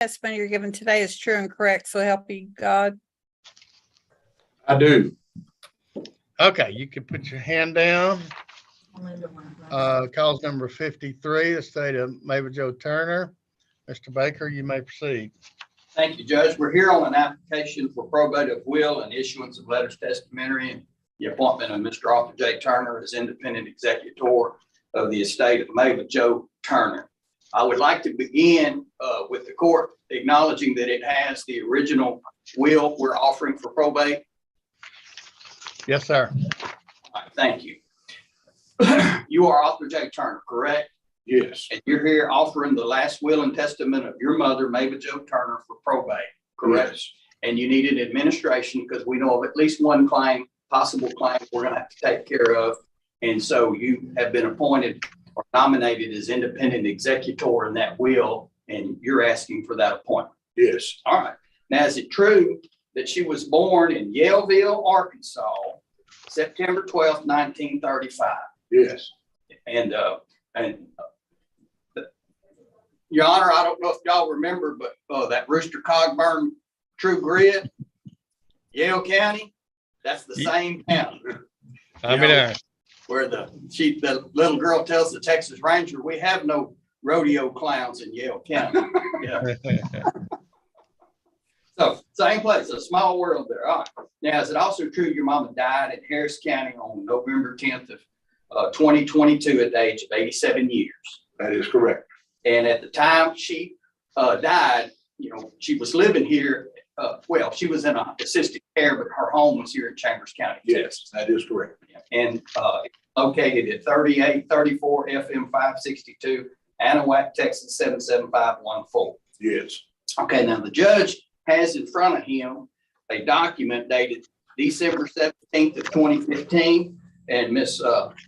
testimony you're giving today is true and correct, so help you God. I do. Okay, you can put your hand down. Cause number 53, the state of Mabel Jo Turner. Mr. Baker, you may proceed. Thank you, Judge. We're here on an application for probate of will and issuance of letters testamentary and the appointment of Mr. Arthur J. Turner as independent executor of the estate of Mabel Jo Turner. I would like to begin with the court acknowledging that it has the original will we're offering for probate. Yes, sir. All right, thank you. You are Arthur J. Turner, correct? Yes. And you're here offering the last will and testament of your mother, Mabel Jo Turner, for probate, correct? Yes. And you need an administration because we know of at least one claim, possible claim we're going to have to take care of. And so you have been appointed or nominated as independent executor in that will, and you're asking for that appointment. Yes. All right. Now, is it true that she was born in Yaleville, Arkansas, September 12th, 1935? Yes. And Your Honor, I don't know if y'all remember, but that Rooster Cogburn True Grit, Yale County, that's the same county. I'll be there. Where the little girl tells the Texas Ranger, we have no rodeo clowns in Yale County. Yeah. So same place, a small world there. All right. Now, is it also true your mama died in Harris County on November 10th of 2022 at the age of 87 years? That is correct. And at the time she died, she was living here. Well, she was in assisted care, but her home was here in Chambers County. Yes, that is correct. And located at 3834 FM 562, Anahuac, Texas 77514. Yes. Okay, now the judge has in front of him a document dated December 17th of 2015. And Miss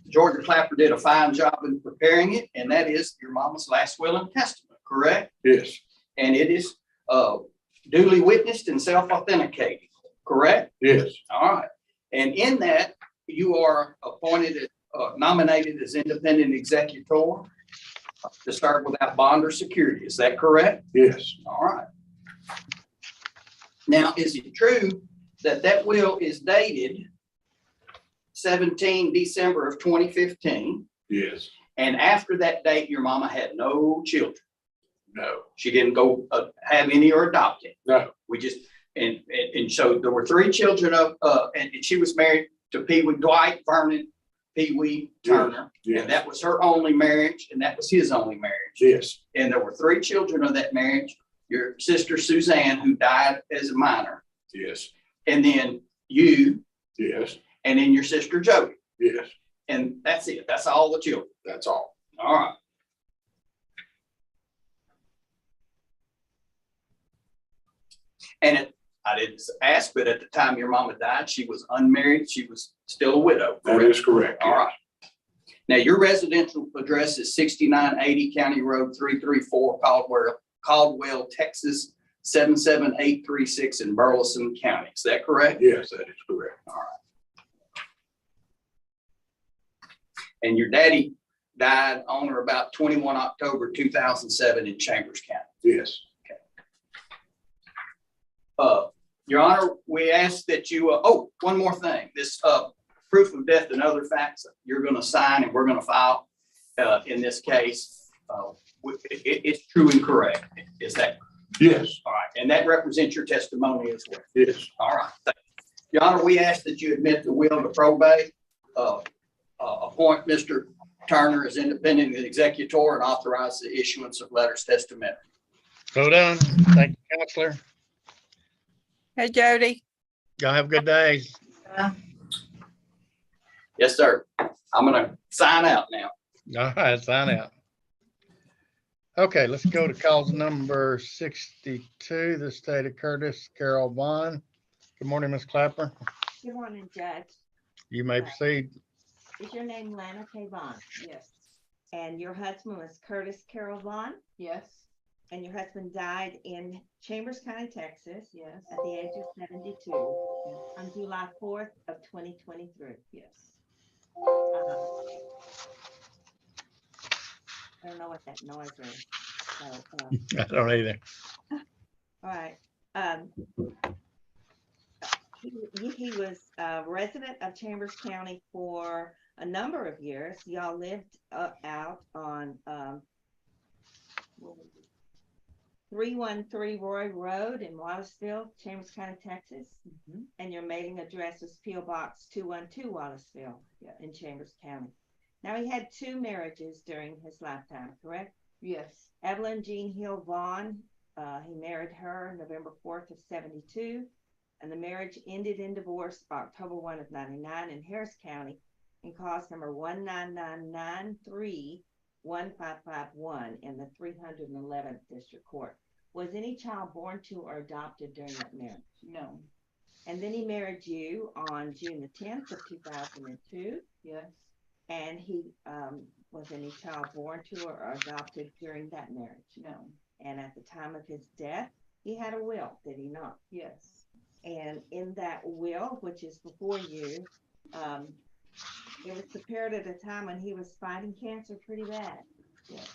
Georgia Clapper did a fine job in preparing it. And that is your mama's last will and testament, correct? Yes. And it is duly witnessed and self-authenticated, correct? Yes. All right. And in that, you are appointed, nominated as independent executor to serve without bond or security. Is that correct? Yes. All right. Now, is it true that that will is dated 17 December of 2015? Yes. And after that date, your mama had no children? No. She didn't go have any or adopt it? No. We just, and so there were 3 children of, and she was married to Pee Wee Dwight Vernon Pee Wee Turner. Yes. And that was her only marriage, and that was his only marriage. Yes. And there were 3 children of that marriage. Your sister Suzanne, who died as a minor, Yes. and then you, Yes. and then your sister Jody. Yes. And that's it. That's all the children. That's all. All right. And I didn't ask, but at the time your mama died, she was unmarried. She was still a widow. That is correct. All right. Now, your residential address is 6980 County Road 334, Caldwell, Texas 77836 in Burleson County. Is that correct? Yes, that is correct. All right. And your daddy died on or about 21 October 2007 in Chambers County. Yes. Your Honor, we ask that you, one more thing, this proof of death and other facts you're going to sign and we're going to file in this case, it's true and correct. Is that? Yes. All right. And that represents your testimony as well. Yes. All right. Thank you. Your Honor, we ask that you admit the will to probate, appoint Mr. Turner as independent executor and authorize the issuance of letters testamentary. So done. Thank you, Counselor. Hey, Jody. Y'all have a good day. Yes, sir. I'm going to sign out now. All right, sign out. Okay, let's go to cause number 62, the state of Curtis, Carol Vaughn. Good morning, Ms. Clapper. Good morning, Judge. You may proceed. Is your name Lana K. Vaughn? Yes. And your husband was Curtis Carroll Vaughn? Yes. And your husband died in Chambers County, Texas Yes. at the age of 72 on July 4th of 2023. Yes. I don't know what that noise is. So, I don't either. all right. He was a resident of Chambers County for a number of years. Y'all lived out on 313 Roy Road in Wallaceville, Chambers County, Texas. And your mailing address was P.O. Box 212 Wallaceville in Chambers County. Now, he had 2 marriages during his lifetime, correct? Yes. Evelyn Jean Hill Vaughn, he married her November 4th of 72, and the marriage ended in divorce October 1 of 99 in Harris County in cause number 199931551 in the 311th District Court. Was any child born to or adopted during that marriage? No. And then he married you on June the 10th of 2002. Yes. And he was any child born to or adopted during that marriage? No. And at the time of his death, he had a will, did he not? Yes. And in that will, which is before you, it was prepared at a time when he was fighting cancer pretty bad. Yes.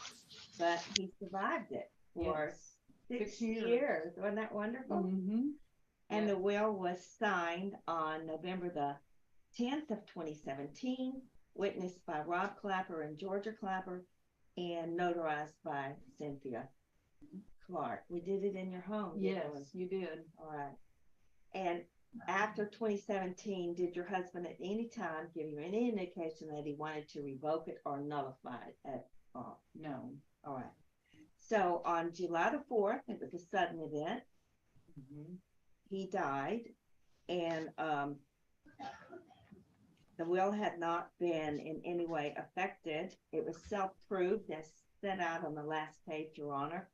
But he survived it for Yes. 6 6 years. years. Wasn't that wonderful? Mm-hmm. And Yeah. the will was signed on November the 10th of 2017, witnessed by Rob Clapper and Georgia Clapper, and notarized by Cynthia Clark. We did it in your home. didn't Yes, we? you did. All right. And after 2017, did your husband at any time give you any indication that he wanted to revoke it or nullify it at all? No. All right. So on July the 4th, it was a sudden event. He died, and the will had not been in any way affected. It was self-proved as set out on the last page, Your Honor.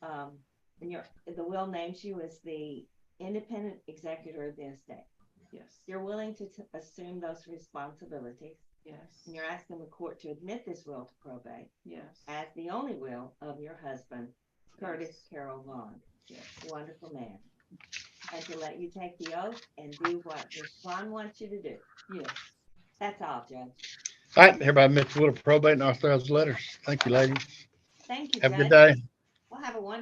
And the will names you as the independent executor of the estate. Yes. You're willing to assume those responsibilities, Yes. and you're asking the court to admit this will to probate Yes. as the only will of your husband, Curtis Carroll Vaughn. Yes. Wonderful man. And to let you take the oath and do what Ms. Vaughn wants you to do. Yes. That's all, Judge. All right, hereby admit the will of probate and authorize letters. Thank you, ladies. Thank you, Have a good Judge. day. We'll have a wonderful